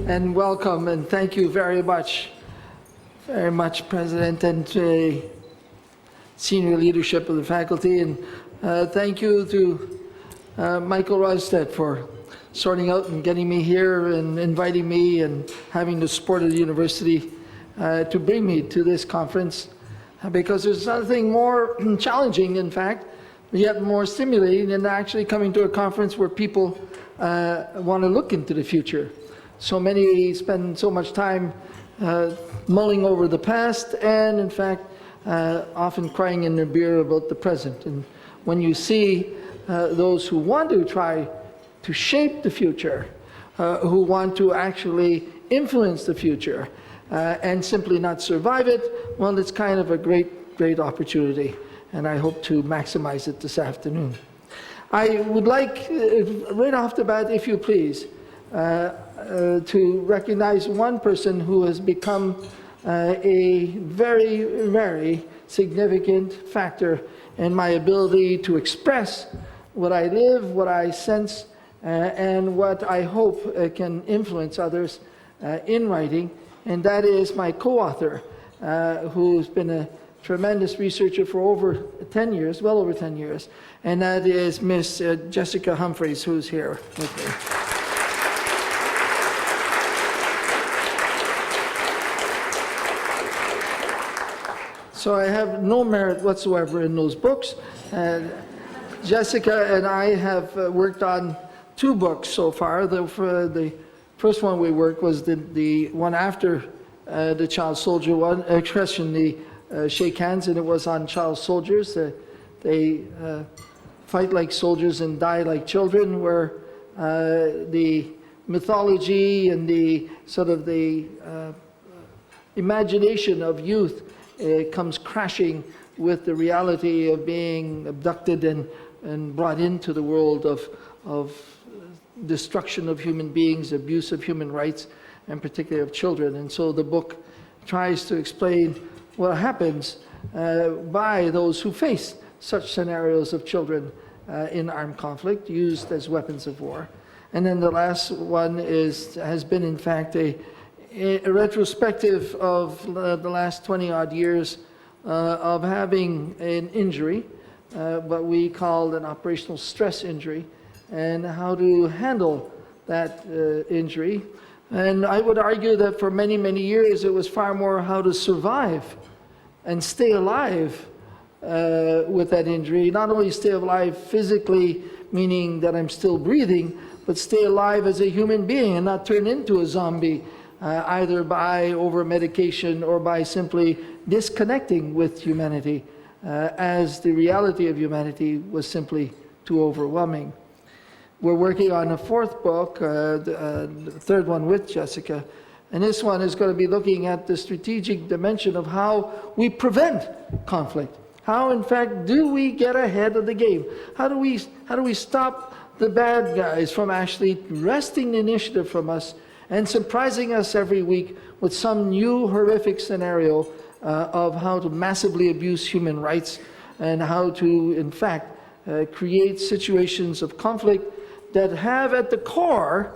and welcome, and thank you very much, President, and senior leadership of the faculty, and thank you to Michael Rosstedt for sorting out and getting me here and inviting me and having the support of the university to bring me to this conference, because there's nothing more challenging, in fact, yet more stimulating than actually coming to a conference where people want to look into the future. So many spend so much time mulling over the past and, in fact, often crying in their beer about the present. And when you see those who want to try to shape the future, who want to actually influence the future, and simply not survive it, well, it's kind of a great opportunity, and I hope to maximize it this afternoon. I would like, right off the bat, if you please, to recognize one person who has become a very significant factor in my ability to express what I live, what I sense, and what I hope can influence others in writing, and that is my co-author, who's been a tremendous researcher for over 10 years, well over 10 years, and that is Miss Jessica Humphreys, who's here with me. So I have no merit whatsoever in those books. Jessica and I have worked on 2 books so far. The first one we worked was the one after the child soldier one, expression, the Shake Hands, and it was on child soldiers. They fight like soldiers and die like children, where the mythology and the sort of the imagination of youth comes crashing with the reality of being abducted and brought into the world of destruction of human beings, abuse of human rights, and particularly of children. And so the book tries to explain what happens by those who face such scenarios of children in armed conflict, used as weapons of war. And then the last one has been, in fact, a retrospective of the last 20-odd years of having an injury, what we call an operational stress injury, and how to handle that injury. And I would argue that for many years it was far more how to survive and stay alive with that injury. Not only stay alive physically, meaning that I'm still breathing, but stay alive as a human being and not turn into a zombie, either by over-medication or by simply disconnecting with humanity, as the reality of humanity was simply too overwhelming. We're working on a 4th book, the 3rd one with Jessica, and this one is going to be looking at the strategic dimension of how we prevent conflict. How, in fact, do we get ahead of the game? How do we stop the bad guys from actually wresting the initiative from us and surprising us every week with some new horrific scenario of how to massively abuse human rights and how to, in fact, create situations of conflict that have at the core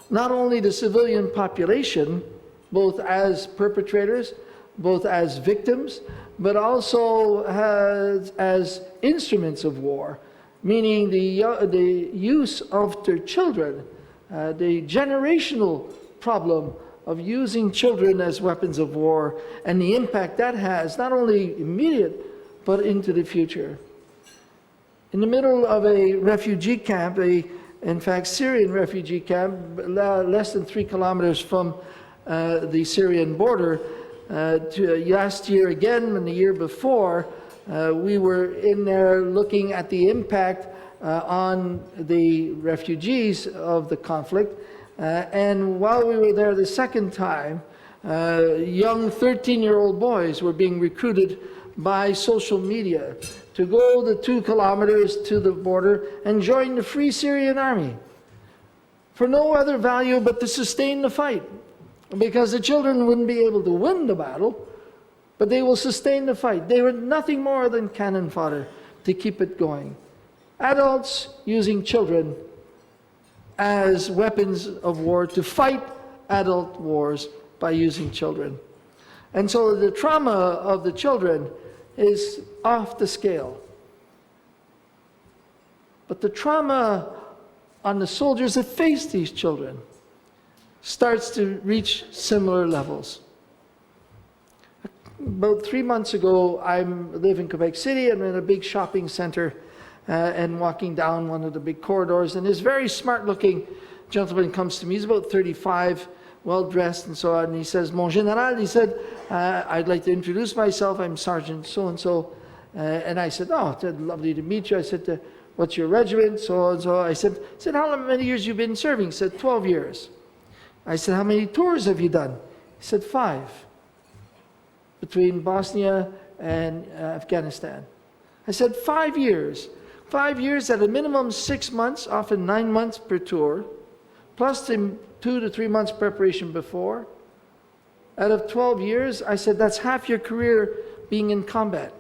not only the civilian population, both as perpetrators, both as victims, but also as instruments of war, meaning the use of their children, the generational problem of using children as weapons of war, and the impact that has, not only immediate, but into the future. In the middle of a refugee camp, in fact, Syrian refugee camp, less than 3 kilometers from the Syrian border, last year again and the year before, we were in there looking at the impact on the refugees of the conflict. And while we were there the second time, young 13-year-old boys were being recruited by social media to go the 2 kilometers to the border and join the Free Syrian Army for no other value but to sustain the fight, because the children wouldn't be able to win the battle, but they will sustain the fight. They were nothing more than cannon fodder to keep it going. Adults using children as weapons of war to fight adult wars by using children. And so the trauma of the children is off the scale. But the trauma on the soldiers that face these children starts to reach similar levels. About 3 months ago, I live in Quebec City, and I'm in a big shopping center and walking down one of the big corridors, and this very smart-looking gentleman comes to me. He's about 35, well-dressed and so on, and he says, "Mon général," he said, "I'd like to introduce myself. I'm Sergeant so-and-so." And I said, "Oh, it's lovely to meet you." I said, "What's your regiment?" So-and-so. I said, "How many years you been serving?" He said, 12 years. I said, "How many tours have you done?" He said, 5. Between Bosnia and Afghanistan. I said, 5 years. 5 years at a minimum 6 months, often 9 months per tour, plus the 2 to 3 months preparation before. Out of 12 years, I said, that's half your career being in combat.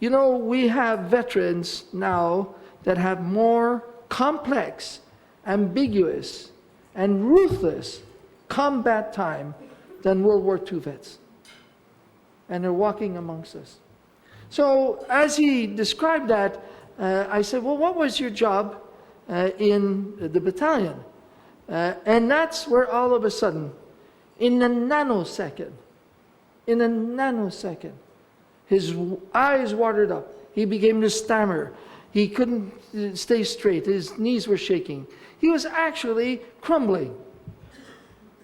You know, we have veterans now that have more complex, ambiguous, and ruthless combat time than World War II vets. And they're walking amongst us. So as he described that, I said, "Well, what was your job in the battalion?" And that's where all of a sudden, in a nanosecond, his eyes watered up. He began to stammer. He couldn't stay straight. His knees were shaking. He was actually crumbling.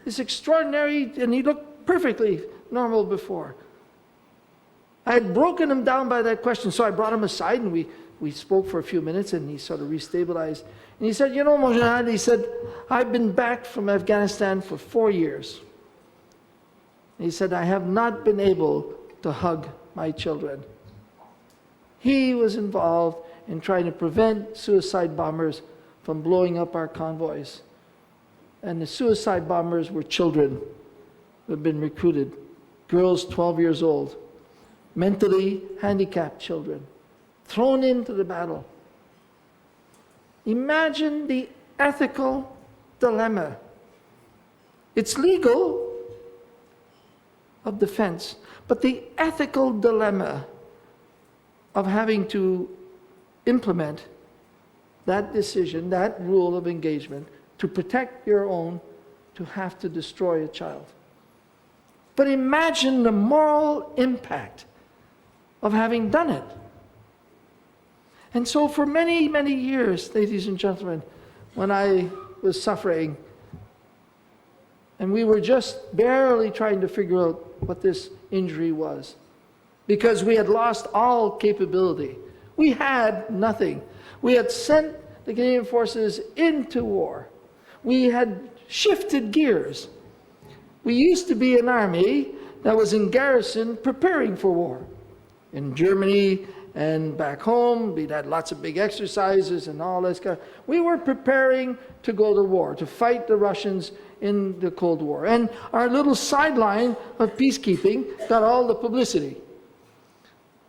It's extraordinary, and he looked perfectly normal before. I had broken him down by that question, so I brought him aside, and we spoke for a few minutes, and he sort of restabilized. And he said, "You know, mon général," he said, "I've been back from Afghanistan for 4 years." And he said, "I have not been able to hug my children." He was involved in trying to prevent suicide bombers from blowing up our convoys. And the suicide bombers were children who had been recruited, girls 12 years old, mentally handicapped children, thrown into the battle. Imagine the ethical dilemma. It's legal of defense, but the ethical dilemma of having to implement that decision, that rule of engagement, to protect your own, to have to destroy a child. But imagine the moral impact of having done it. And so for many, many years, ladies and gentlemen, when I was suffering, and we were just barely trying to figure out what this injury was, because we had lost all capability. We had nothing. We had sent the Canadian forces into war. We had shifted gears. We used to be an army that was in garrison preparing for war. In Germany and back home, we'd had lots of big exercises and all this kind of. We were preparing to go to war, to fight the Russians in the Cold War. And our little sideline of peacekeeping got all the publicity.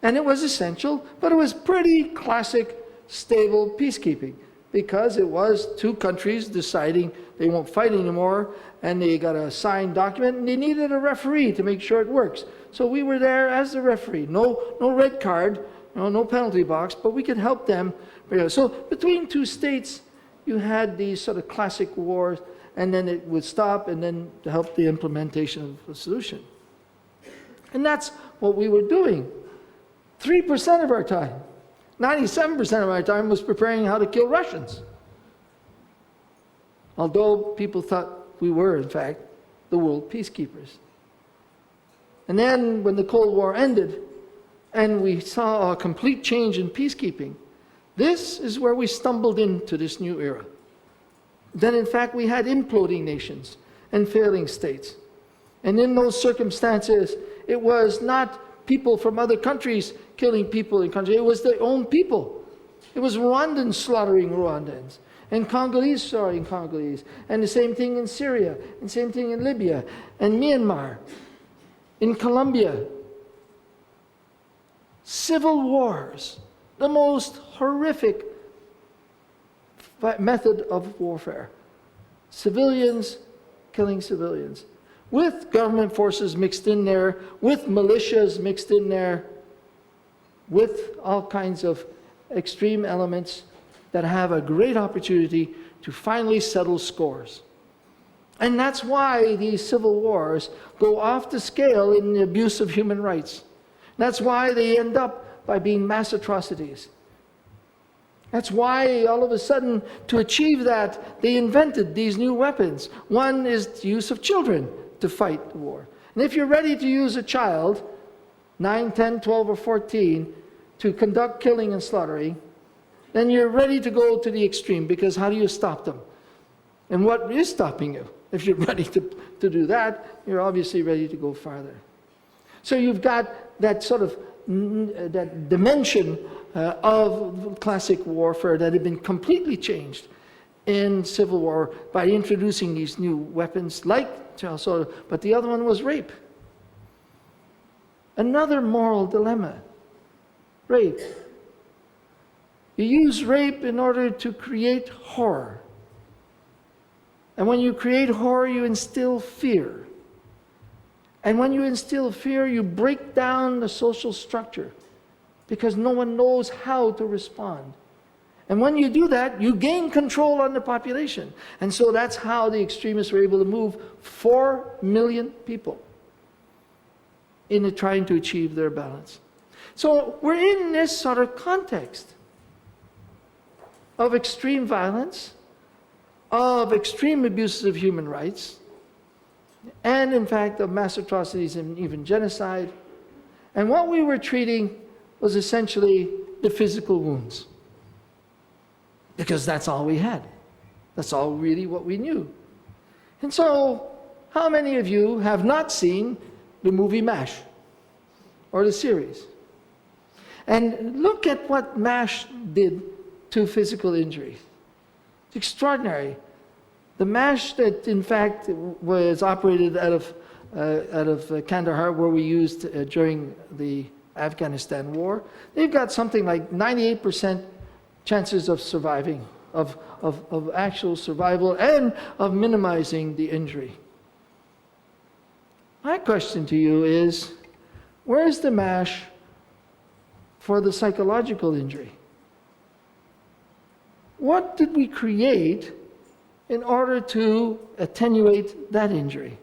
And it was essential, but it was pretty classic, stable peacekeeping, because it was 2 countries deciding they won't fight anymore, and they got a signed document, and they needed a referee to make sure it works. So we were there as the referee. No red card, no penalty box, but we could help them. So between 2 states, you had these sort of classic wars, and then it would stop, and then to help the implementation of the solution. And that's what we were doing. 3% of our time, 97% of our time was preparing how to kill Russians. Although people thought we were, in fact, the world peacekeepers. And then when the Cold War ended, and we saw a complete change in peacekeeping, this is where we stumbled into this new era. Then, in fact, we had imploding nations and failing states. And in those circumstances, it was not people from other countries killing people in countries. It was their own people. It was Rwandans slaughtering Rwandans, and Congolese slaughtering Congolese, and the same thing in Syria, and same thing in Libya, and Myanmar, in Colombia. Civil wars, the most horrific method of warfare. Civilians killing civilians, with government forces mixed in there, with militias mixed in there, with all kinds of extreme elements that have a great opportunity to finally settle scores. And that's why these civil wars go off the scale in the abuse of human rights. That's why they end up by being mass atrocities. That's why all of a sudden, to achieve that, they invented these new weapons. One is the use of children to fight the war. And if you're ready to use a child, 9, 10, 12, or 14, to conduct killing and slaughtering, then you're ready to go to the extreme, because how do you stop them? And what is stopping you? If you're ready to do that, you're obviously ready to go farther. So you've got that sort of that dimension of classic warfare that had been completely changed in Civil War by introducing these new weapons like child soldier, but the other one was rape. Another moral dilemma. Rape. You use rape in order to create horror. And when you create horror, you instill fear. And when you instill fear, you break down the social structure because no one knows how to respond. And when you do that, you gain control on the population. And so that's how the extremists were able to move 4 million people into trying to achieve their balance. So we're in this sort of context of extreme violence, of extreme abuses of human rights, and in fact of mass atrocities and even genocide. And what we were treating was essentially the physical wounds, because that's all we had. That's all really what we knew. And so, how many of you have not seen the movie MASH or the series? And look at what MASH did to physical injury. It's extraordinary. The MASH that, in fact, was operated out of Kandahar, where we used during the Afghanistan war, they've got something like 98% chances of surviving, of actual survival, and of minimizing the injury. My question to you is, where's the MASH for the psychological injury? What did we create in order to attenuate that injury?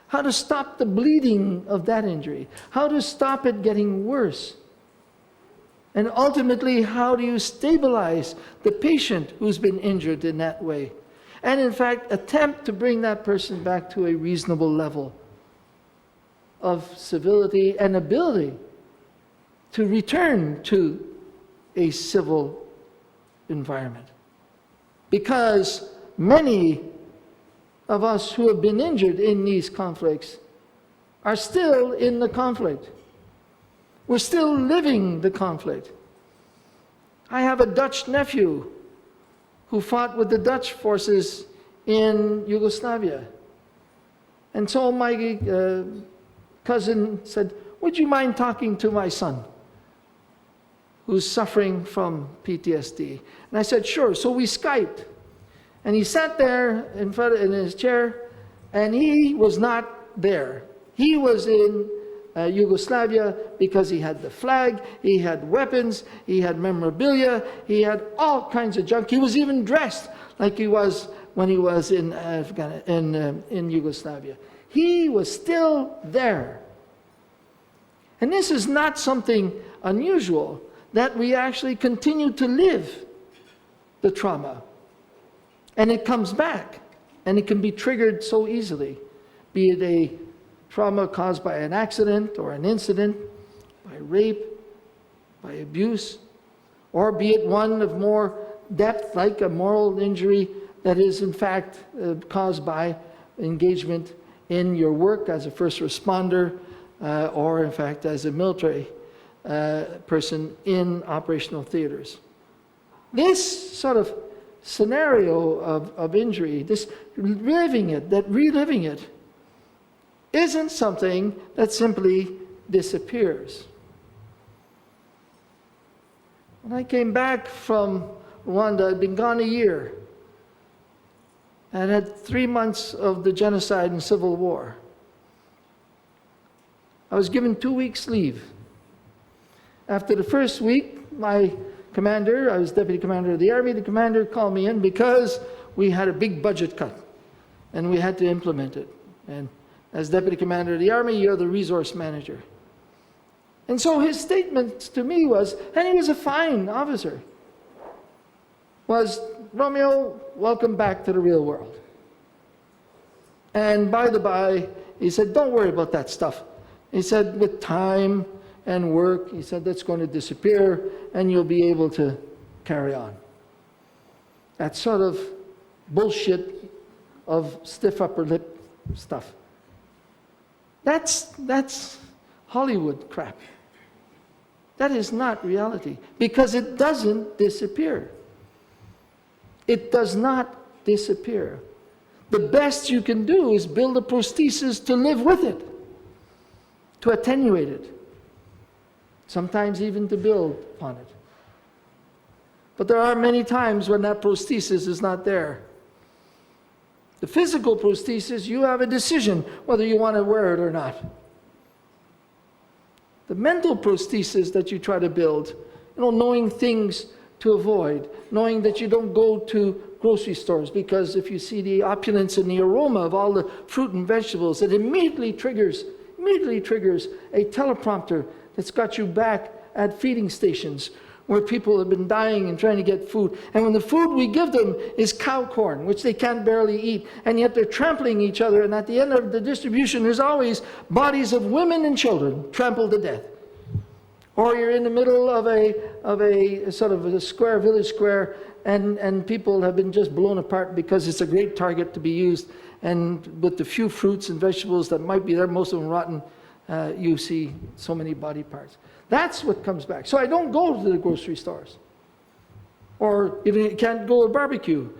How to stop the bleeding of that injury? How to stop it getting worse? And ultimately, how do you stabilize the patient who's been injured in that way? And in fact, attempt to bring that person back to a reasonable level of civility and ability to return to a civil environment. Because many of us who have been injured in these conflicts are still in the conflict. We're still living the conflict. I have a Dutch nephew who fought with the Dutch forces in Yugoslavia. And so my cousin said, would you mind talking to my son who's suffering from PTSD? And I said, sure. So we Skyped. And he sat there in his chair, and he was not there. He was in Yugoslavia because he had the flag, he had weapons, he had memorabilia, he had all kinds of junk. He was even dressed like he was when he was in Yugoslavia. He was still there. And this is not something unusual, that we actually continue to live the trauma. And it comes back, and it can be triggered so easily, be it a trauma caused by an accident or an incident, by rape, by abuse, or be it one of more depth, like a moral injury that is in fact caused by engagement in your work as a first responder, or in fact as a military person in operational theaters. This sort of scenario of injury, this reliving it, isn't something that simply disappears. When I came back from Rwanda, I'd been gone a year. and had 3 months of the genocide and civil war. I was given 2 weeks leave. After the first week, my commander, I was deputy commander of the army, the commander called me in because we had a big budget cut and we had to implement it. And as deputy commander of the army, you're the resource manager. And so his statement to me was, and he was a fine officer, was, Romeo, welcome back to the real world. And by the by, he said, don't worry about that stuff. He said, with time and work, he said, that's going to disappear and you'll be able to carry on. That sort of bullshit of stiff upper lip stuff. That's Hollywood crap. That is not reality, because it doesn't disappear. It does not disappear. The best you can do is build a prosthesis to live with it, to attenuate it, sometimes even to build upon it. But there are many times when that prosthesis is not there. The physical prosthesis, you have a decision whether you want to wear it or not. The mental prosthesis that you try to build, knowing things to avoid, knowing that you don't go to grocery stores, because if you see the opulence and the aroma of all the fruit and vegetables, it immediately triggers a teleprompter that's got you back at feeding stations where people have been dying and trying to get food. And when the food we give them is cow corn, which they can't barely eat, and yet they're trampling each other, and at the end of the distribution there's always bodies of women and children trampled to death. Or you're in the middle of a sort of a square, village square, and people have been just blown apart because it's a great target to be used. And with the few fruits and vegetables that might be there, most of them rotten, you see so many body parts. That's what comes back. So I don't go to the grocery stores. Or you can't go to a barbecue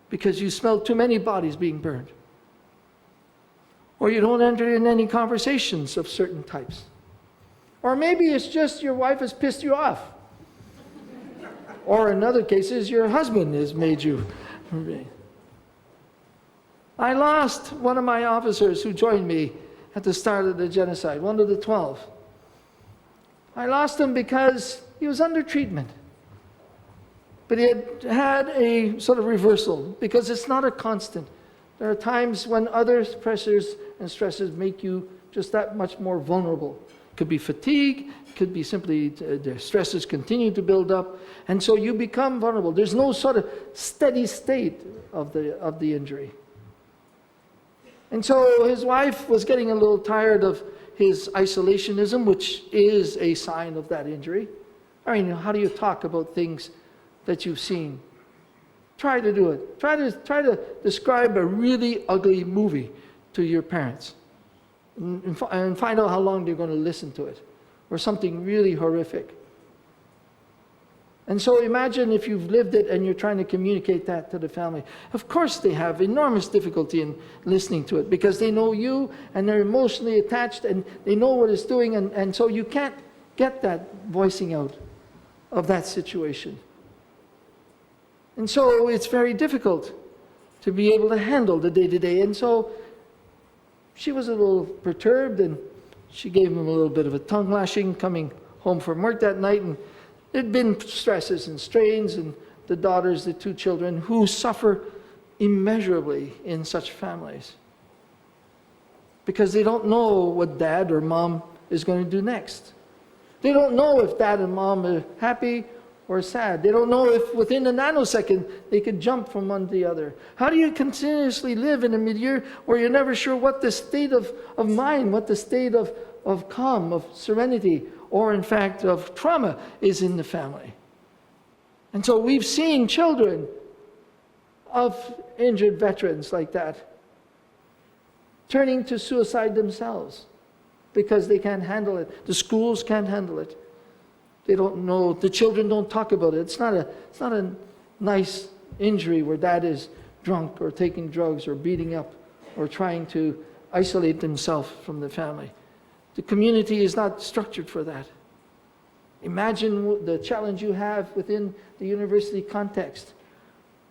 because you smell too many bodies being burned. Or you don't enter in any conversations of certain types. Or maybe it's just your wife has pissed you off. Or in other cases, your husband has made you. I lost one of my officers who joined me at the start of the genocide, one of the 12. I lost him because he was under treatment. But he had a sort of reversal, because it's not a constant. There are times when other pressures and stresses make you just that much more vulnerable. It could be fatigue, it could be simply the stresses continue to build up, and so you become vulnerable. There's no sort of steady state of the injury. And so his wife was getting a little tired of his isolationism, which is a sign of that injury. I mean, how do you talk about things that you've seen? Try to do it. Try to describe a really ugly movie to your parents and find out how long they're going to listen to it, or something really horrific. And so imagine if you've lived it and you're trying to communicate that to the family. Of course they have enormous difficulty in listening to it, because they know you and they're emotionally attached and they know what it's doing, and so you can't get that voicing out of that situation. And so it's very difficult to be able to handle the day-to-day. And so she was a little perturbed, and she gave him a little bit of a tongue lashing coming home from work that night, and there'd been stresses and strains, and the daughters, the 2 children, who suffer immeasurably in such families, because they don't know what dad or mom is going to do next. They don't know if dad and mom are happy or sad. They don't know if within a nanosecond they could jump from one to the other. How do you continuously live in a milieu where you're never sure what the state of mind, what the state of calm, of serenity, or in fact of trauma is in the family? And so we've seen children of injured veterans like that turning to suicide themselves because they can't handle it. The schools can't handle it. They don't know, the children don't talk about it. It's not a nice injury where dad is drunk or taking drugs or beating up or trying to isolate himself from the family. The community is not structured for that. Imagine the challenge you have within the university context,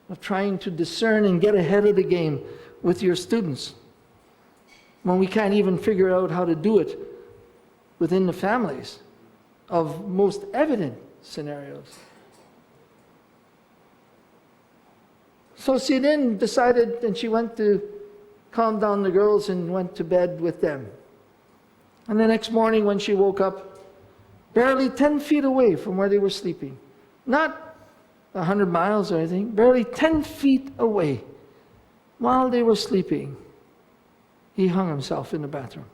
of trying to discern and get ahead of the game with your students, when we can't even figure out how to do it within the families of most evident scenarios. So she then decided, and she went to calm down the girls and went to bed with them. And the next morning when she woke up, barely 10 feet away from where they were sleeping, not 100 miles or anything, barely 10 feet away, while they were sleeping, he hung himself in the bathroom.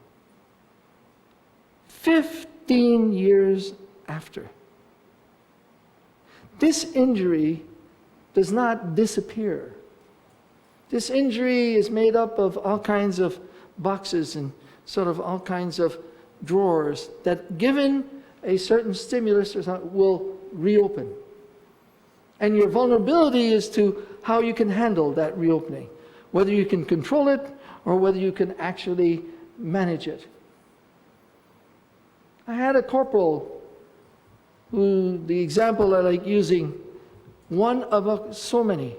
15 years after. This injury does not disappear. This injury is made up of all kinds of boxes and sort of all kinds of drawers that, given a certain stimulus or something, will reopen. And your vulnerability is to how you can handle that reopening, whether you can control it or whether you can actually manage it. I had a corporal who, the example I like using, one of so many.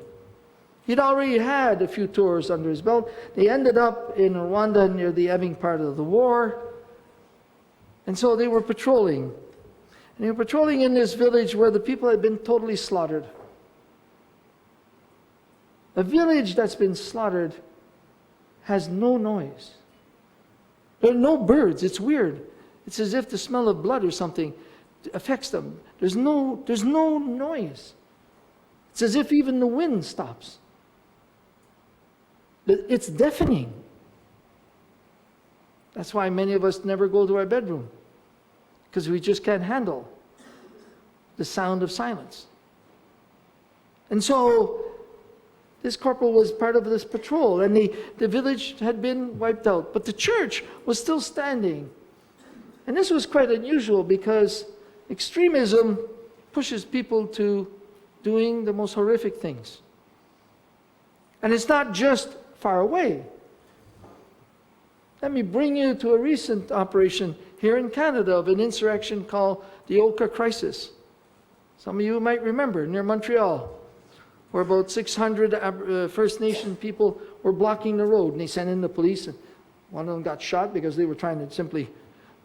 He'd already had a few tours under his belt. They ended up in Rwanda near the ebbing part of the war. And so they were patrolling. And they were patrolling in this village where the people had been totally slaughtered. A village that's been slaughtered has no noise. There are no birds. It's weird. It's as if the smell of blood or something affects them. There's no noise. It's as if even the wind stops. It's deafening. That's why many of us never go to our bedroom, because we just can't handle the sound of silence. And so this corporal was part of this patrol, and the village had been wiped out, but the church was still standing. And this was quite unusual, because extremism pushes people to doing the most horrific things. And it's not just far away. Let me bring you to a recent operation here in Canada of an insurrection called the Oka Crisis. Some of you might remember, near Montreal, where about 600 First Nation people were blocking the road, and they sent in the police, and one of them got shot because they were trying to simply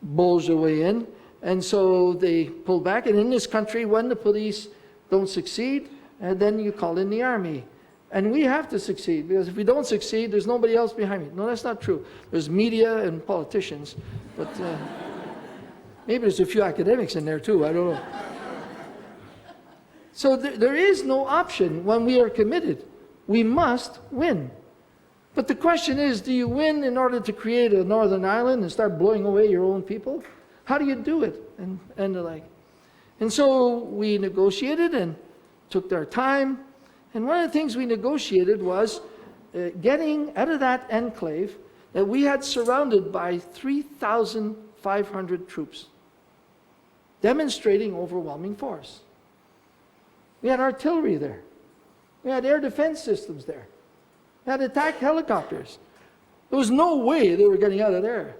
bulge their way in. And so they pulled back, and in this country, when the police don't succeed, and then you call in the army. And we have to succeed, because if we don't succeed, there's nobody else behind me. No, that's not true. There's media and politicians, but maybe there's a few academics in there too, I don't know. So there is no option when we are committed. We must win. But the question is, do you win in order to create a Northern Ireland and start blowing away your own people? How do you do it? And the like. And so we negotiated and took our time. And one of the things we negotiated was getting out of that enclave that we had surrounded by 3,500 troops, demonstrating overwhelming force. We had artillery there. We had air defense systems there. We had attack helicopters. There was no way they were getting out of there.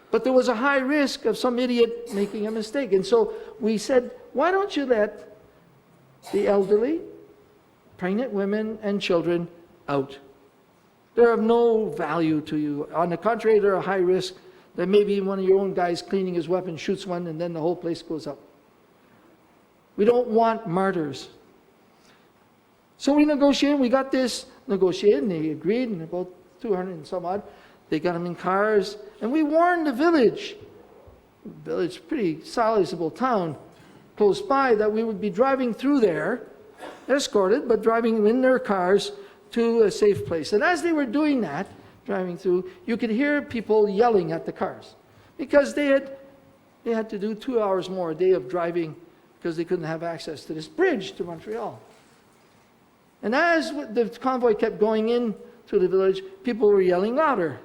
But there was a high risk of some idiot making a mistake. And so we said, why don't you let the elderly, pregnant women, and children out? They're of no value to you. On the contrary, they're a high risk that maybe one of your own guys cleaning his weapon shoots one, and then the whole place goes up. We don't want martyrs. So we negotiated. We got this negotiated, and they agreed, and about 200 and some odd, they got them in cars. And we warned the village, pretty sizable town, close by, that we would be driving through there, escorted, but driving in their cars to a safe place. And as they were doing that, driving through, you could hear people yelling at the cars, because they had to do 2 hours more a day of driving, because they couldn't have access to this bridge to Montreal. And as the convoy kept going in to the village, people were yelling louder.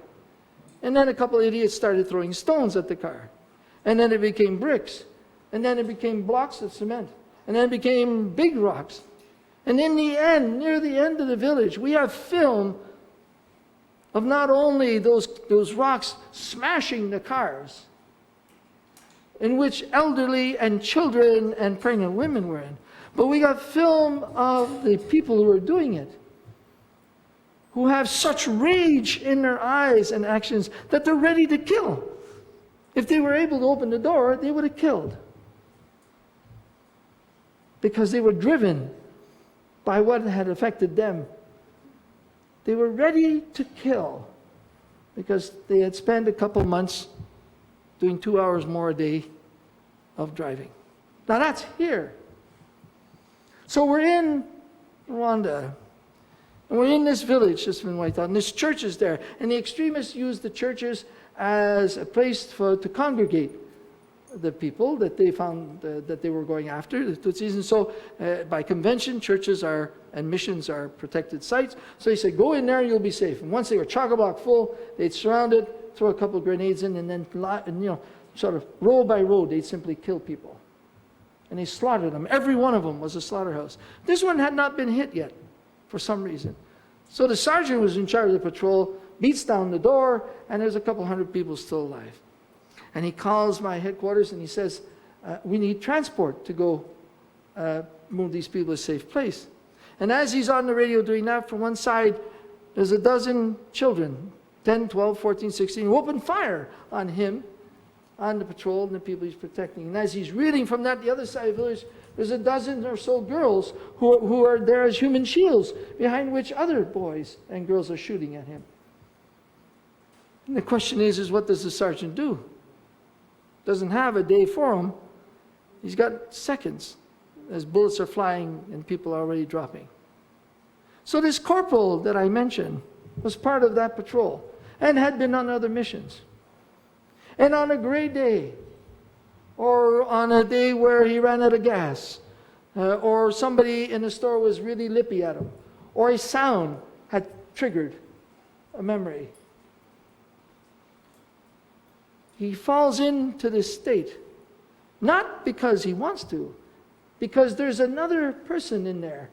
And then a couple of idiots started throwing stones at the car. And then it became bricks. And then it became blocks of cement. And then it became big rocks. And in the end, near the end of the village, we have film of not only those rocks smashing the cars, in which elderly and children and pregnant women were in, But we got film of the people who are doing it, who have such rage in their eyes and actions that they're ready to kill. If they were able to open the door, they would have killed. Because they were driven by what had affected them. They were ready to kill because they had spent a couple months doing 2 hours more a day of driving. Now that's here. So we're in Rwanda. And we're in this village, just been wiped out, and there's churches there. And the extremists use the churches as a place to congregate the people that they found that they were going after, the Tutsis. And so by convention, churches and missions are protected sites. So he said, go in there and you'll be safe. And once they were chock-a-block full, they'd surround it, throw a couple of grenades in, and then sort of row by row, they'd simply kill people. And they slaughtered them. Every one of them was a slaughterhouse. This one had not been hit yet, for some reason. So the sergeant who was in charge of the patrol, beats down the door, and there's a couple hundred people still alive. And he calls my headquarters and he says, we need transport to go move these people to a safe place. And as he's on the radio doing that, from one side, there's a dozen children, 10, 12, 14, 16, who open fire on him, on the patrol and the people he's protecting. And as he's reading from that, the other side of the village, there's a dozen or so girls who are there as human shields, behind which other boys and girls are shooting at him. And the question is what does the sergeant do? Doesn't have a day for him. He's got seconds as bullets are flying and people are already dropping. So this corporal that I mentioned was part of that patrol and had been on other missions. And on a gray day, or on a day where he ran out of gas, or somebody in the store was really lippy at him, or a sound had triggered a memory, he falls into this state, not because he wants to, because there's another person in there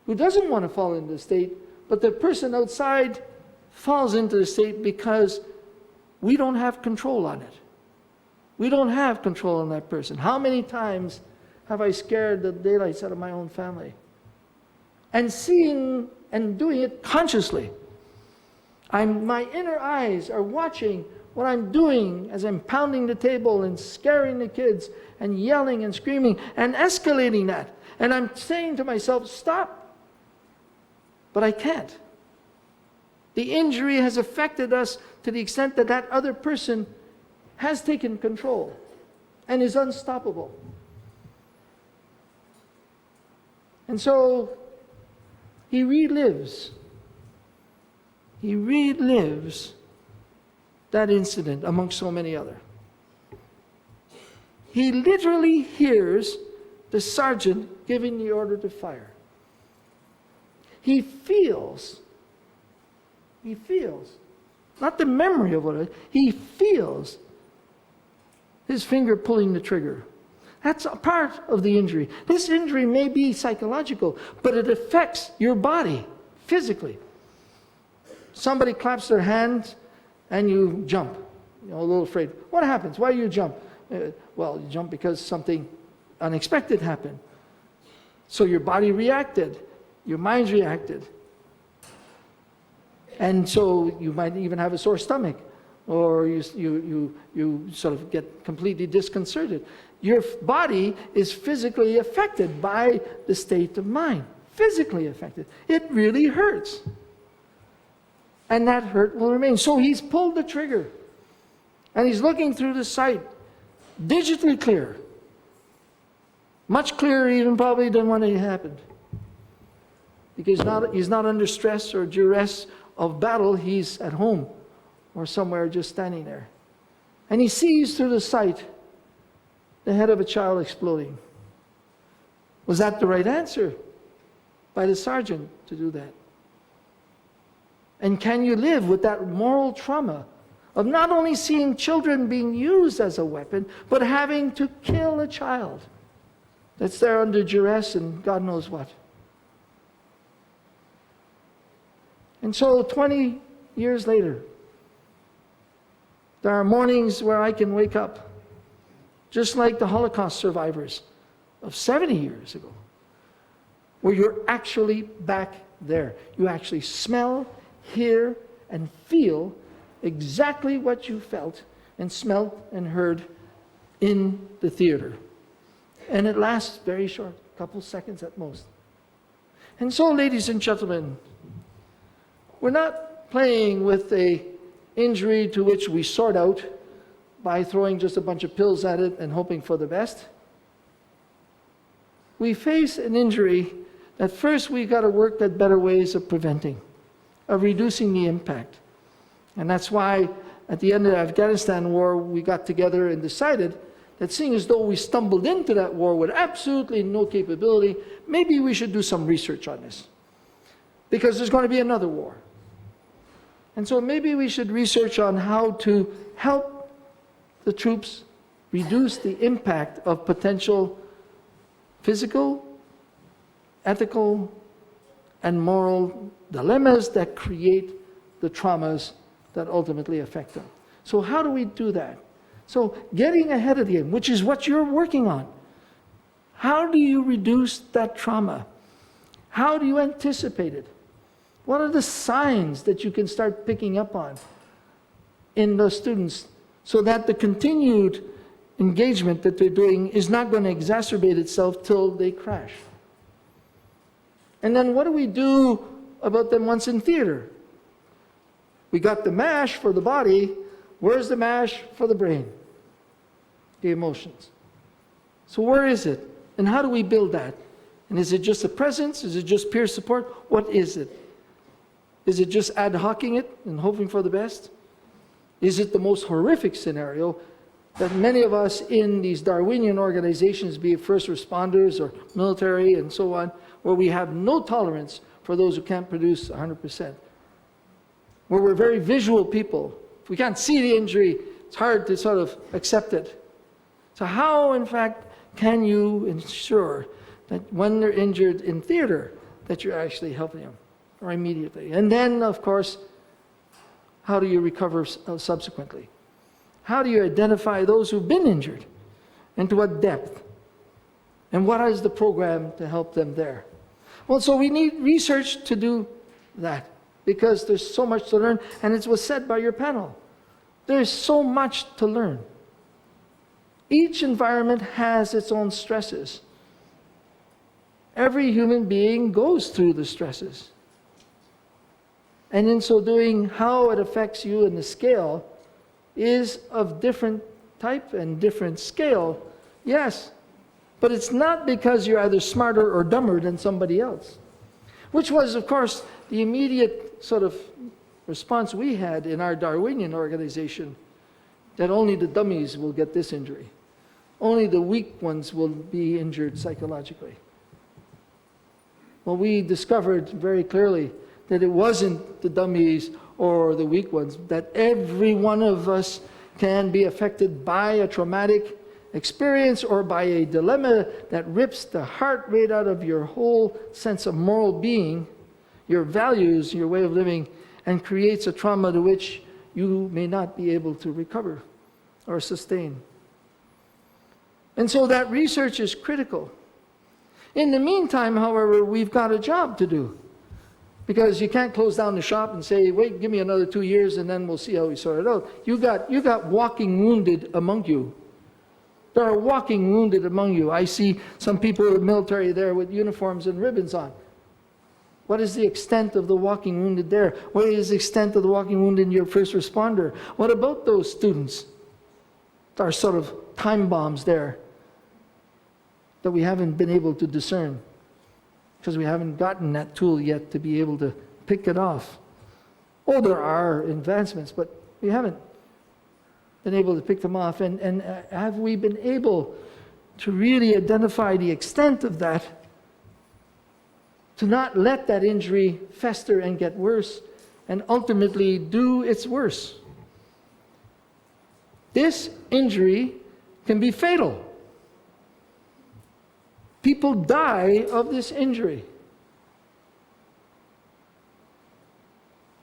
who doesn't want to fall into the state, but the person outside falls into the state because we don't have control on it. We don't have control on that person. How many times have I scared the daylights out of my own family? And seeing and doing it consciously. My inner eyes are watching what I'm doing as I'm pounding the table and scaring the kids and yelling and screaming and escalating that. And I'm saying to myself, stop. But I can't. The injury has affected us to the extent that that other person has taken control and is unstoppable. And so he relives that incident amongst so many other. He literally hears the sergeant giving the order to fire. He feels, not the memory of what it is, he feels his finger pulling the trigger. That's a part of the injury. This injury may be psychological, but it affects your body physically. Somebody claps their hands and you jump, a little afraid. What happens? Why do you jump? Well, you jump because something unexpected happened. So your body reacted, your mind reacted. And so you might even have a sore stomach, or you sort of get completely disconcerted. Your body is physically affected by the state of mind. Physically affected. It really hurts. And that hurt will remain. So he's pulled the trigger. And he's looking through the sight. Digitally clear. Much clearer even probably than when it happened. Because he's not under stress or duress of battle. He's at home or somewhere just standing there. And he sees through the sight the head of a child exploding. Was that the right answer by the sergeant to do that? And can you live with that moral trauma of not only seeing children being used as a weapon, but having to kill a child that's there under duress and God knows what? And so 20 years later, there are mornings where I can wake up, just like the Holocaust survivors of 70 years ago, where you're actually back there. You actually smell, hear, and feel exactly what you felt and smelt and heard in the theater. And it lasts very short, a couple seconds at most. And so, ladies and gentlemen, we're not playing with an injury to which we sort out by throwing just a bunch of pills at it and hoping for the best. We face an injury that first we got to work at better ways of preventing, of reducing the impact. And that's why at the end of the Afghanistan war, we got together and decided that seeing as though we stumbled into that war with absolutely no capability, maybe we should do some research on this. Because there's going to be another war. And so maybe we should research on how to help the troops reduce the impact of potential physical, ethical, and moral dilemmas that create the traumas that ultimately affect them. So how do we do that? So getting ahead of the game, which is what you're working on. How do you reduce that trauma? How do you anticipate it? What are the signs that you can start picking up on in those students so that the continued engagement that they're doing is not going to exacerbate itself till they crash? And then what do we do about them once in theater? We got the MASH for the body. Where's the MASH for the brain? The emotions. So where is it? And how do we build that? And is it just a presence? Is it just peer support? What is it? Is it just ad hocing it and hoping for the best? Is it the most horrific scenario that many of us in these Darwinian organizations, be it first responders or military and so on, where we have no tolerance for those who can't produce 100%? Where we're very visual people. If we can't see the injury, it's hard to sort of accept it. So how, in fact, can you ensure that when they're injured in theater, that you're actually helping them, or immediately? And then, of course, how do you recover subsequently? How do you identify those who've been injured? And to what depth? And what is the program to help them there? Well, so we need research to do that, because there's so much to learn, and it was said by your panel. There's so much to learn. Each environment has its own stresses. Every human being goes through the stresses. And in so doing, how it affects you in the scale is of different type and different scale, yes. But it's not because you're either smarter or dumber than somebody else. Which was, of course, the immediate sort of response we had in our Darwinian organization, that only the dummies will get this injury. Only the weak ones will be injured psychologically. Well, we discovered very clearly that it wasn't the dummies or the weak ones, that every one of us can be affected by a traumatic experience or by a dilemma that rips the heart rate out of your whole sense of moral being, your values, your way of living, and creates a trauma to which you may not be able to recover or sustain. And so that research is critical. In the meantime, however, we've got a job to do. Because you can't close down the shop and say, wait, give me another 2 years and then we'll see how we sort it out. You got walking wounded among you. There are walking wounded among you. I see some people in the military there with uniforms and ribbons on. What is the extent of the walking wounded there? What is the extent of the walking wounded in your first responder? What about those students? There are sort of time bombs there that we haven't been able to discern, because we haven't gotten that tool yet to be able to pick it off. Oh, there are advancements, but we haven't been able to pick them off. And have we been able to really identify the extent of that, to not let that injury fester and get worse, and ultimately do its worst? This injury can be fatal. People die of this injury.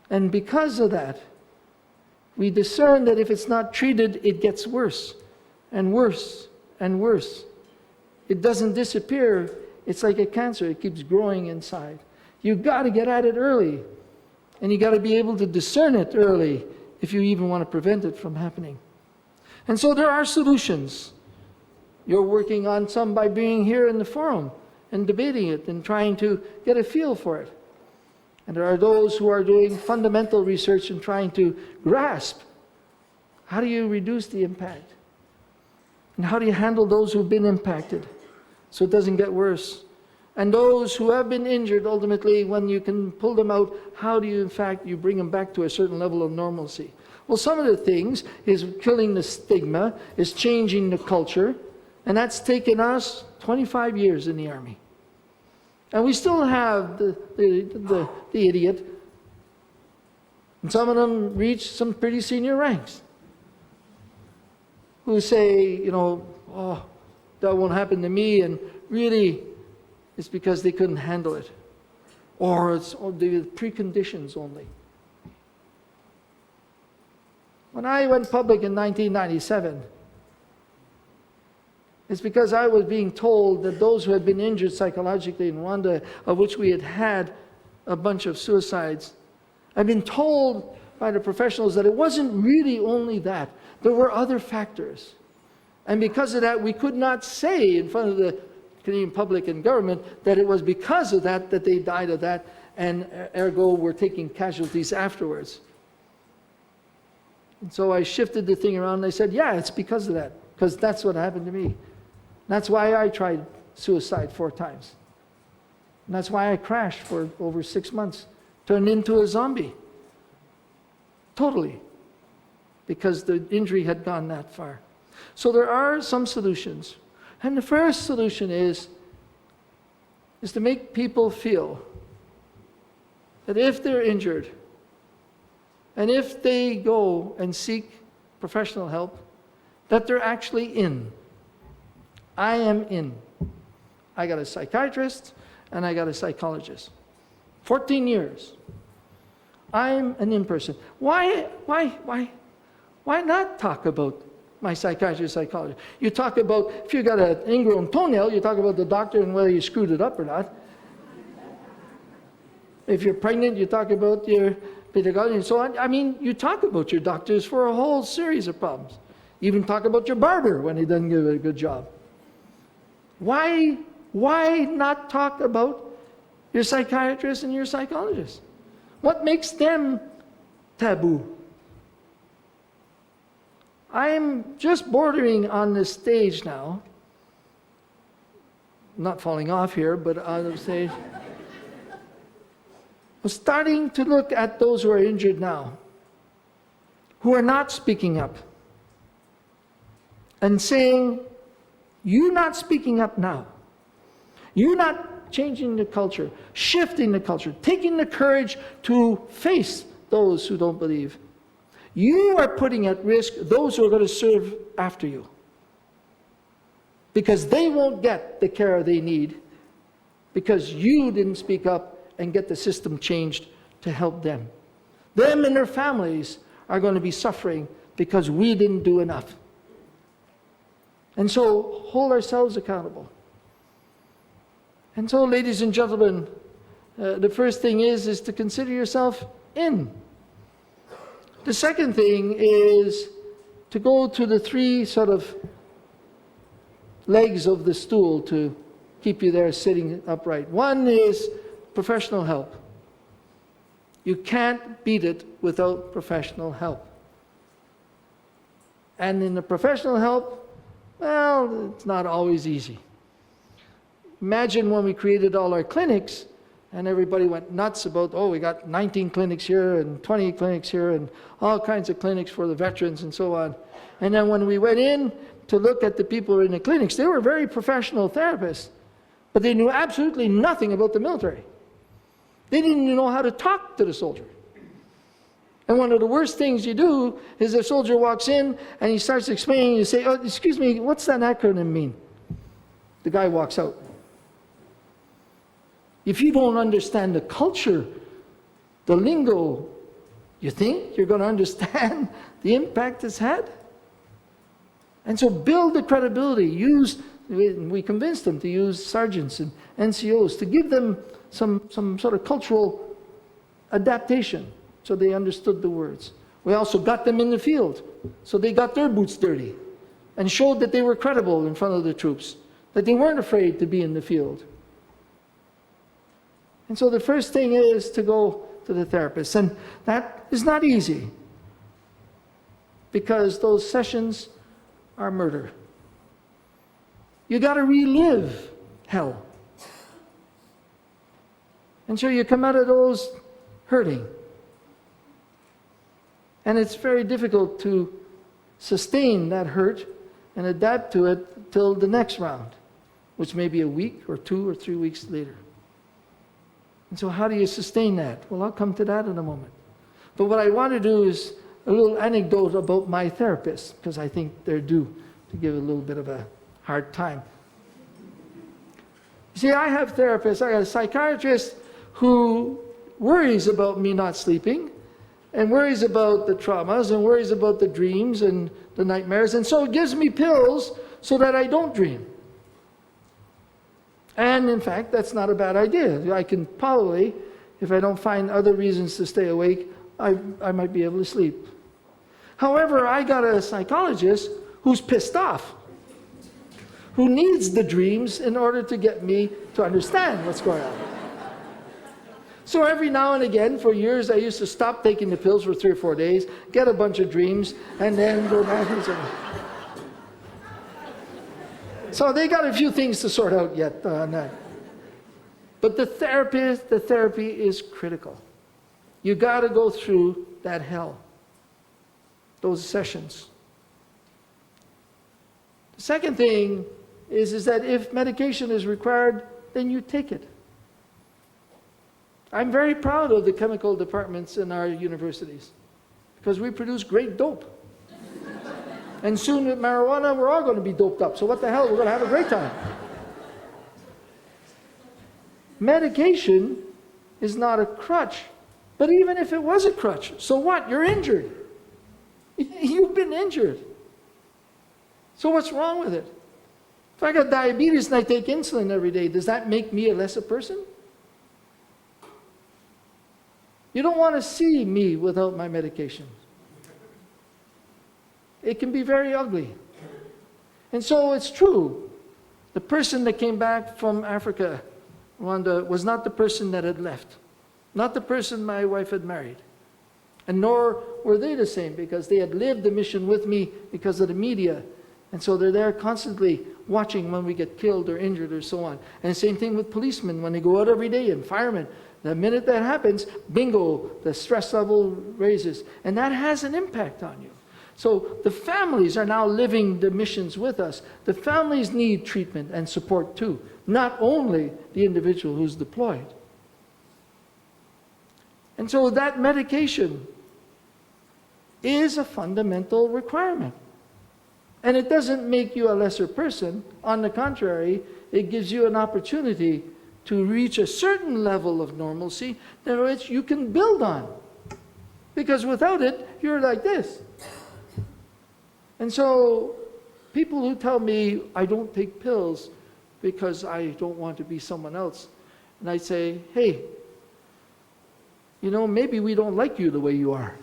And because of that, we discern that if it's not treated, it gets worse and worse and worse. it doesn't disappear. It's like a cancer. It keeps growing inside. You've got to get at it early. And you've got to be able to discern it early if you even want to prevent it from happening. And so there are solutions. You're working on some by being here in the forum and debating it and trying to get a feel for it. And there are those who are doing fundamental research and trying to grasp, how do you reduce the impact? And how do you handle those who've been impacted so it doesn't get worse? And those who have been injured, ultimately, when you can pull them out, how do you, in fact, you bring them back to a certain level of normalcy? Well, some of the things is killing the stigma, is changing the culture, and that's taken us 25 years in the Army. And we still have the idiot, and some of them reach some pretty senior ranks, who say, oh, that won't happen to me, and really it's because they couldn't handle it. Or it's the preconditions only. When I went public in 1997, it's because I was being told that those who had been injured psychologically in Rwanda, of which we had a bunch of suicides, I've been told by the professionals that it wasn't really only that. There were other factors. And because of that, we could not say in front of the Canadian public and government that it was because of that that they died of that, and ergo were taking casualties afterwards. And so I shifted the thing around and I said, yeah, it's because of that, because that's what happened to me. That's why I tried suicide 4 times. And that's why I crashed for over 6 months, turned into a zombie. Totally. Because the injury had gone that far. So there are some solutions. And the first solution is to make people feel that if they're injured, and if they go and seek professional help, that they're actually in. I am in. I got a psychiatrist and I got a psychologist. 14 years. I'm an in-person. Why not talk about my psychiatrist, psychologist? You talk about, if you got an ingrown toenail, you talk about the doctor and whether you screwed it up or not. If you're pregnant, you talk about your pedagogy and so on. I mean, you talk about your doctors for a whole series of problems. You even talk about your barber when he doesn't do a good job. Why not talk about your psychiatrist and your psychologist? What makes them taboo? I'm just bordering on this stage now. Not falling off here, but on the stage. I'm starting to look at those who are injured now, who are not speaking up, and saying, you not speaking up now, you not changing the culture, shifting the culture, taking the courage to face those who don't believe, you are putting at risk those who are going to serve after you. Because they won't get the care they need because you didn't speak up and get the system changed to help them. Them and their families are going to be suffering because we didn't do enough. And so, hold ourselves accountable. And so, ladies and gentlemen, the first thing is to consider yourself in. The second thing is to go to the 3 sort of legs of the stool to keep you there sitting upright. One is professional help. You can't beat it without professional help. And in the professional help, well, it's not always easy. Imagine when we created all our clinics and everybody went nuts about, oh, we got 19 clinics here and 20 clinics here and all kinds of clinics for the veterans and so on. And then when we went in to look at the people in the clinics, they were very professional therapists, but they knew absolutely nothing about the military. They didn't even know how to talk to the soldier. And one of the worst things you do is the soldier walks in and he starts explaining, you say, oh, excuse me, what's that acronym mean? The guy walks out. If you don't understand the culture, the lingo, you think you're going to understand the impact it's had? And so build the credibility. Use We convinced them to use sergeants and NCOs to give them some sort of cultural adaptation so they understood the words. We also got them in the field so they got their boots dirty and showed that they were credible in front of the troops, that they weren't afraid to be in the field. And so the first thing is to go to the therapist. And that is not easy because those sessions are murder. You got to relive hell. And so you come out of those hurting. And it's very difficult to sustain that hurt and adapt to it till the next round, which may be a week or 2 or 3 weeks later. And so how do you sustain that? Well, I'll come to that in a moment. But what I want to do is a little anecdote about my therapist, because I think they're due to give a little bit of a hard time. You see, I have therapists. I got a psychiatrist who worries about me not sleeping, and worries about the traumas, and worries about the dreams and the nightmares, and so gives me pills so that I don't dream. And in fact, that's not a bad idea. I can probably, if I don't find other reasons to stay awake, I might be able to sleep. However, I got a psychologist who's pissed off, who needs the dreams in order to get me to understand what's going on. So every now and again, for years, I used to stop taking the pills for 3 or 4 days, get a bunch of dreams, and then go back and so. So they got a few things to sort out yet on that. But the therapy is critical. You got to go through that hell, those sessions. The second thing is that if medication is required, then you take it. I'm very proud of the chemical departments in our universities because we produce great dope. And soon with marijuana, we're all going to be doped up. So what the hell, we're going to have a great time. Medication is not a crutch. But even if it was a crutch, so what? You're injured. You've been injured. So what's wrong with it? If I got diabetes and I take insulin every day, does that make me a lesser person? You don't want to see me without my medication. It can be very ugly. And so it's true. The person that came back from Africa, Rwanda, was not the person that had left. Not the person my wife had married. And nor were they the same, because they had lived the mission with me because of the media. And so they're there constantly watching when we get killed or injured or so on. And the same thing with policemen when they go out every day, and firemen. The minute that happens, bingo, the stress level raises. And that has an impact on you. So the families are now living the missions with us. The families need treatment and support too, not only the individual who's deployed. And so that medication is a fundamental requirement. And it doesn't make you a lesser person. On the contrary, it gives you an opportunity to reach a certain level of normalcy that which you can build on. Because without it, you're like this. And so people who tell me I don't take pills because I don't want to be someone else, and I say, hey, you know, maybe we don't like you the way you are.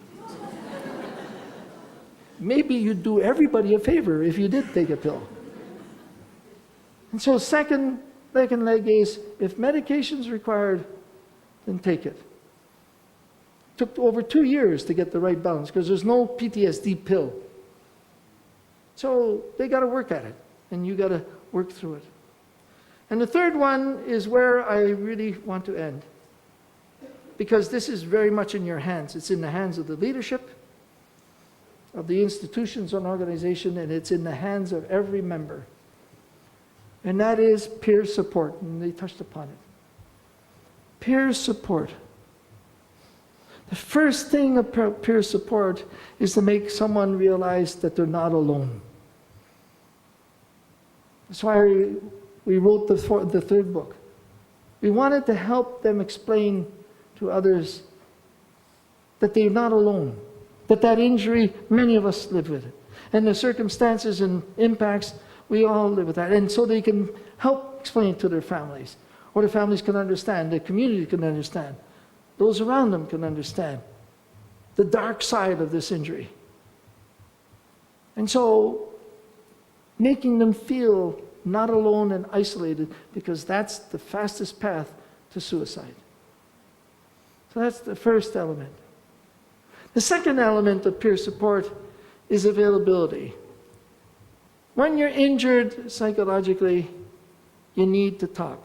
Maybe you'd do everybody a favor if you did take a pill. And so second leg is, if medication's required, then take it. Took over 2 years to get the right balance because there's no PTSD pill. So they got to work at it, and you got to work through it. And the third one is where I really want to end, because this is very much in your hands. It's in the hands of the leadership, of the institutions and organization, and it's in the hands of every member. And that is peer support, and they touched upon it. Peer support. The first thing about peer support is to make someone realize that they're not alone. That's why we wrote the third book. We wanted to help them explain to others that they're not alone, that injury, many of us live with it. And the circumstances and impacts, We all live with that. And so they can help explain it to their families, or the families can understand, the community can understand, those around them can understand the dark side of this injury. And so making them feel not alone and isolated, because that's the fastest path to suicide. So that's the first element. The second element of peer support is availability. When you're injured psychologically, you need to talk.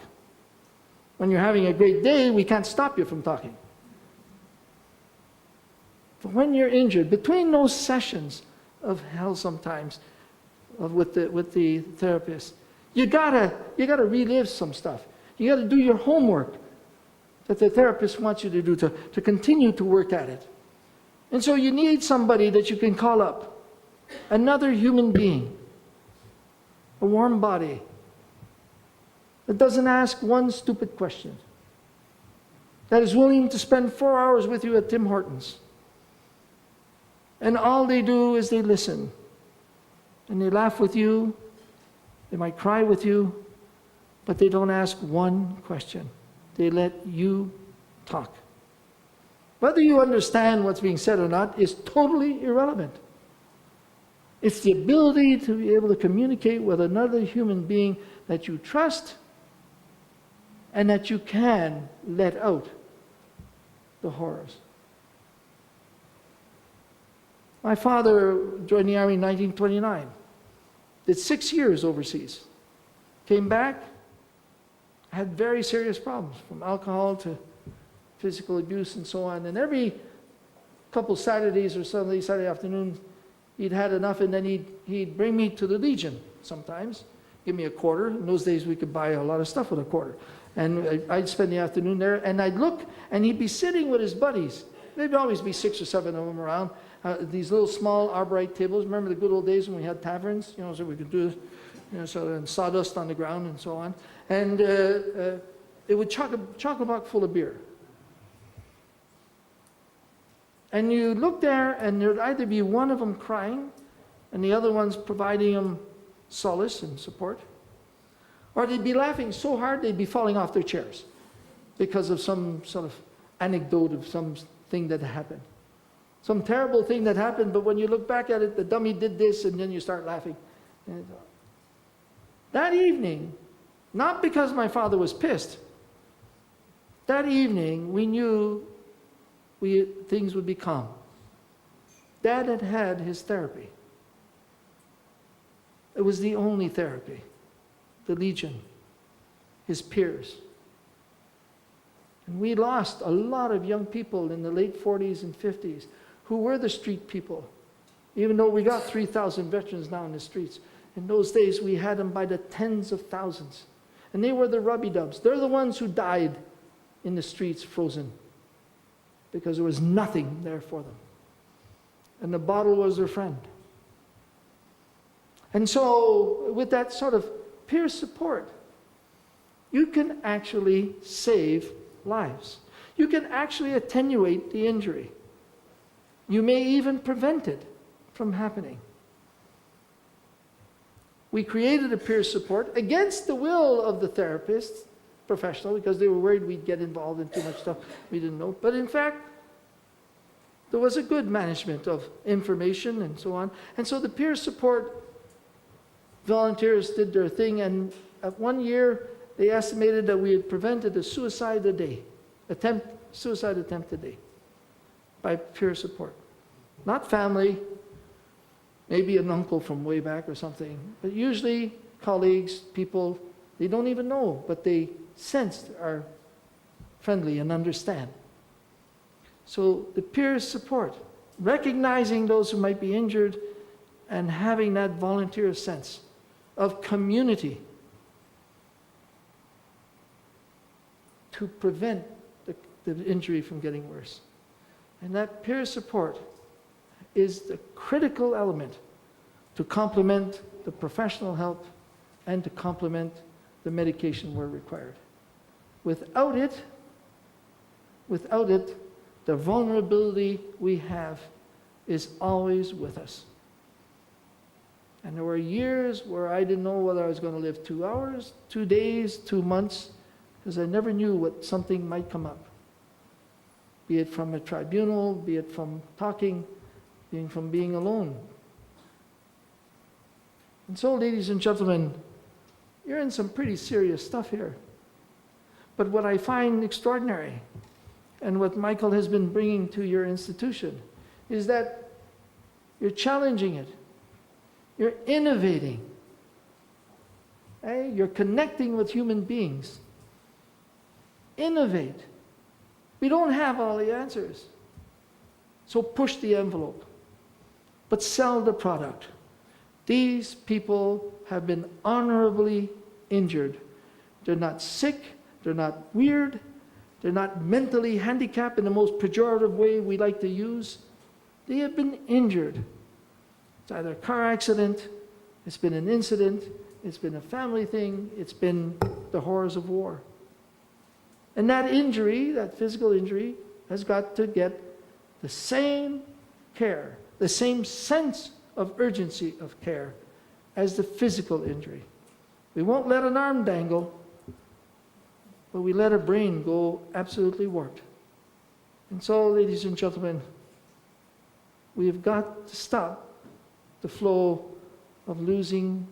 When you're having a great day, we can't stop you from talking. But when you're injured, between those sessions of hell sometimes, with the therapist, you gotta relive some stuff. You gotta do your homework that the therapist wants you to do to continue to work at it. And so you need somebody that you can call up, another human being, a warm body that doesn't ask one stupid question, that is willing to spend 4 hours with you at Tim Hortons. And all they do is they listen. And they laugh with you, they might cry with you, but they don't ask one question. They let you talk. Whether you understand what's being said or not is totally irrelevant. It's the ability to be able to communicate with another human being that you trust and that you can let out the horrors. My father joined the Army in 1929, did 6 years overseas, came back, had very serious problems, from alcohol to physical abuse and so on. And every couple Saturdays or Saturday afternoon, he'd had enough, and then he'd bring me to the Legion sometimes, give me a quarter. In those days, we could buy a lot of stuff with a quarter. And I'd spend the afternoon there, and I'd look, and he'd be sitting with his buddies. There'd always be 6 or 7 of them around. These little small arborite tables. Remember the good old days when we had taverns? So we could do, so and sawdust on the ground and so on. And it would chock a buck full of beer. And you look there, and there'd either be one of them crying, and the other one's providing them solace and support, or they'd be laughing so hard they'd be falling off their chairs because of some sort of anecdote of something that happened. Some terrible thing that happened, but when you look back at it, the dummy did this, and then you start laughing. That evening, not because my father was pissed, that evening we knew things would be calm. Dad had had his therapy. It was the only therapy. The Legion, his peers. And we lost a lot of young people in the late 40s and 50s who were the street people. Even though we got 3,000 veterans now in the streets, in those days we had them by the tens of thousands. And they were the rubby-dubs. They're the ones who died in the streets frozen because there was nothing there for them. And the bottle was their friend. And so with that sort of peer support, you can actually save lives. You can actually attenuate the injury. You may even prevent it from happening. We created a peer support against the will of the therapist, professional, because they were worried we'd get involved in too much stuff we didn't know. But in fact, there was a good management of information and so on. And so the peer support volunteers did their thing, and at 1 year, they estimated that we had prevented a suicide attempt a day by peer support. Not family, maybe an uncle from way back or something, but usually colleagues, people they don't even know, but they sensed are friendly and understand. So the peer support, recognizing those who might be injured and having that volunteer sense of community to prevent the injury from getting worse. And that peer support is the critical element to complement the professional help and to complement the medication where required. Without it, the vulnerability we have is always with us. And there were years where I didn't know whether I was going to live 2 hours, 2 days, 2 months, because I never knew what something might come up. Be it from a tribunal, be it from talking, from being alone. And so, ladies and gentlemen, you're in some pretty serious stuff here. But what I find extraordinary, and what Michael has been bringing to your institution, is that you're challenging it. You're innovating. You're connecting with human beings. Innovate. We don't have all the answers. So push the envelope. But sell the product. These people have been honorably injured. They're not sick. They're not weird. They're not mentally handicapped in the most pejorative way we like to use. They have been injured. It's either a car accident, it's been an incident, it's been a family thing, it's been the horrors of war. And that injury, that physical injury, has got to get the same care, the same sense of urgency of care as the physical injury. We won't let an arm dangle, but we let a brain go absolutely warped. And so, ladies and gentlemen, we've got to stop the flow of losing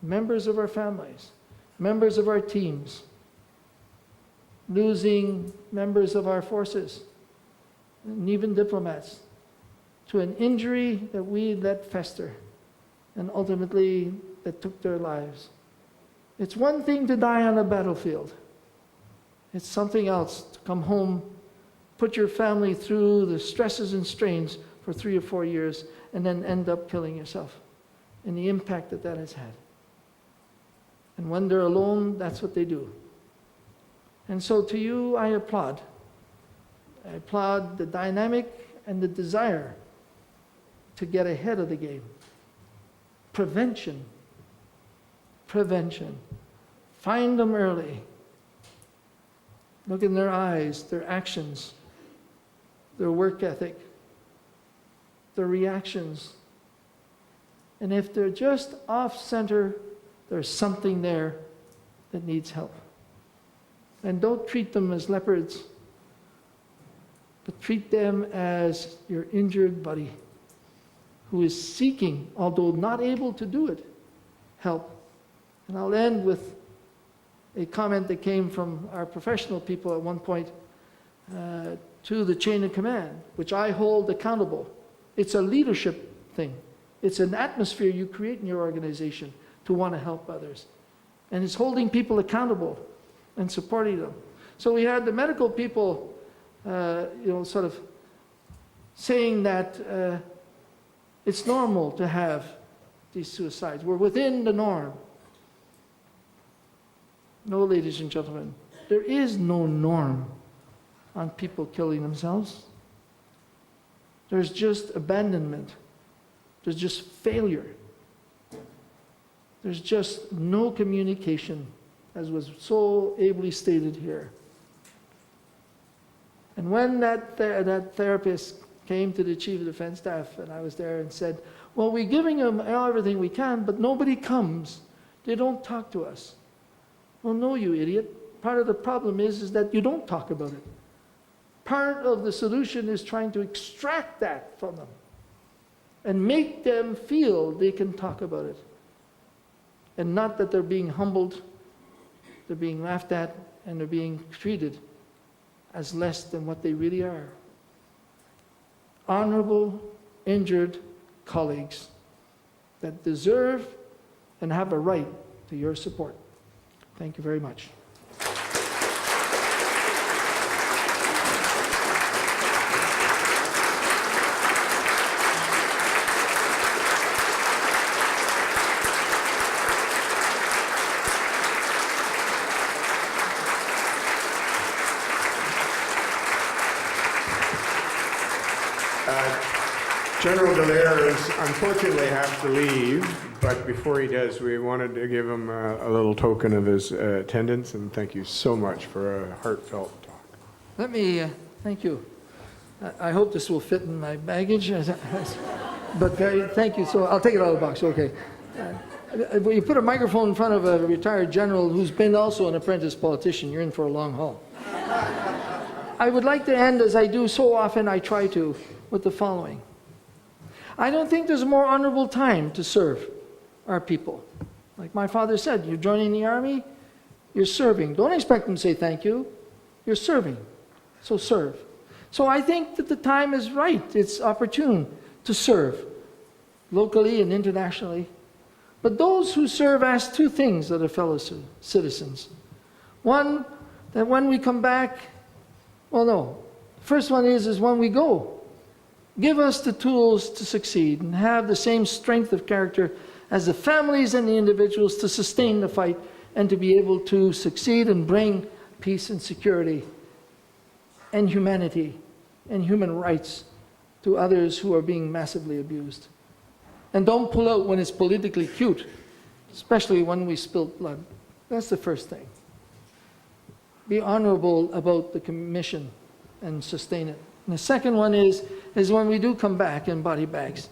members of our families, members of our teams, losing members of our forces, and even diplomats, to an injury that we let fester, and ultimately that took their lives. It's one thing to die on a battlefield. It's something else to come home, put your family through the stresses and strains for 3 or 4 years, and then end up killing yourself, and the impact that that has had. And when they're alone, that's what they do. And so to you, I applaud. I applaud the dynamic and the desire to get ahead of the game. Prevention. Prevention. Find them early. Look in their eyes, their actions, their work ethic, their reactions. And if they're just off-center, there's something there that needs help. And don't treat them as leopards, but treat them as your injured buddy who is seeking, although not able to do it, help. And I'll end with a comment that came from our professional people at one point to the chain of command, which I hold accountable. It's a leadership thing. It's an atmosphere you create in your organization to want to help others. And it's holding people accountable and supporting them. So we had the medical people, sort of saying that it's normal to have these suicides. We're within the norm. No, ladies and gentlemen, there is no norm on people killing themselves. There's just abandonment. There's just failure. There's just no communication, as was so ably stated here. And when that therapist came to the Chief of Defense Staff, and I was there, and said, well, we're giving them everything we can, but nobody comes. They don't talk to us. Well, no, you idiot. Part of the problem is that you don't talk about it. Part of the solution is trying to extract that from them and make them feel they can talk about it. And not that they're being humbled, they're being laughed at, and they're being treated as less than what they really are. Honorable, injured colleagues that deserve and have a right to your support. Thank you very much. General Dallaire unfortunately has to leave, but before he does, we wanted to give him a little token of his attendance, and thank you so much for a heartfelt talk. Let me, thank you. I hope this will fit in my baggage. But thank you. So I'll take it out of the box. Okay. You put a microphone in front of a retired general who's been also an apprentice politician, you're in for a long haul. I would like to end, as I do so often, I try to, with the following. I don't think there's a more honorable time to serve our people. Like my father said, you're joining the army, you're serving. Don't expect them to say thank you. You're serving. So serve. So I think that the time is right. It's opportune to serve, locally and internationally. But those who serve ask two things of their fellow citizens. One, that when we come back, well, no. First one is when we go, give us the tools to succeed and have the same strength of character as the families and the individuals to sustain the fight and to be able to succeed and bring peace and security and humanity and human rights to others who are being massively abused. And don't pull out when it's politically cute, especially when we spilt blood. That's the first thing. Be honorable about the commission and sustain it. And the second one is when we do come back in body bags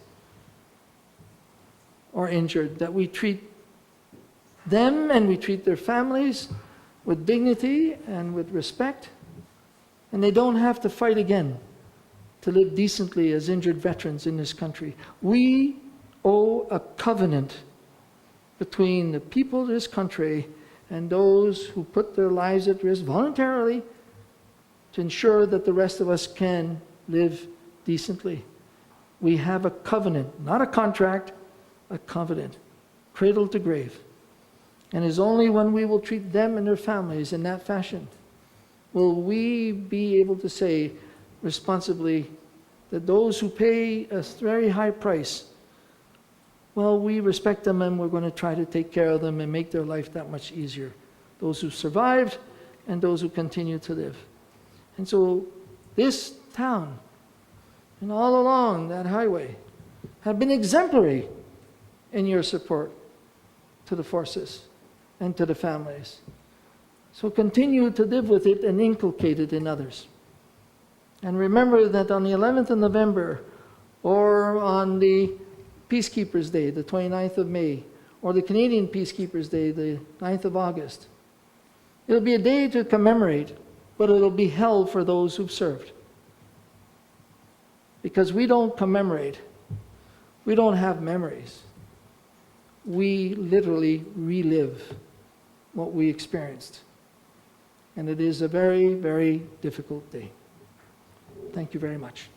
or injured, that we treat them and we treat their families with dignity and with respect, and they don't have to fight again to live decently as injured veterans in this country. We owe a covenant between the people of this country and those who put their lives at risk voluntarily to ensure that the rest of us can live decently. We have a covenant, not a contract, a covenant, cradle to grave. And it's only when we will treat them and their families in that fashion will we be able to say responsibly that those who pay a very high price, well, we respect them and we're going to try to take care of them and make their life that much easier. Those who survived and those who continue to live. And so this town and all along that highway have been exemplary in your support to the forces and to the families. So continue to live with it and inculcate it in others. And remember that on the 11th of November or on the Peacekeepers' Day, the 29th of May, or the Canadian Peacekeepers' Day, the 9th of August. It'll be a day to commemorate, but it'll be held for those who've served. Because we don't commemorate. We don't have memories. We literally relive what we experienced. And it is a very, very difficult day. Thank you very much.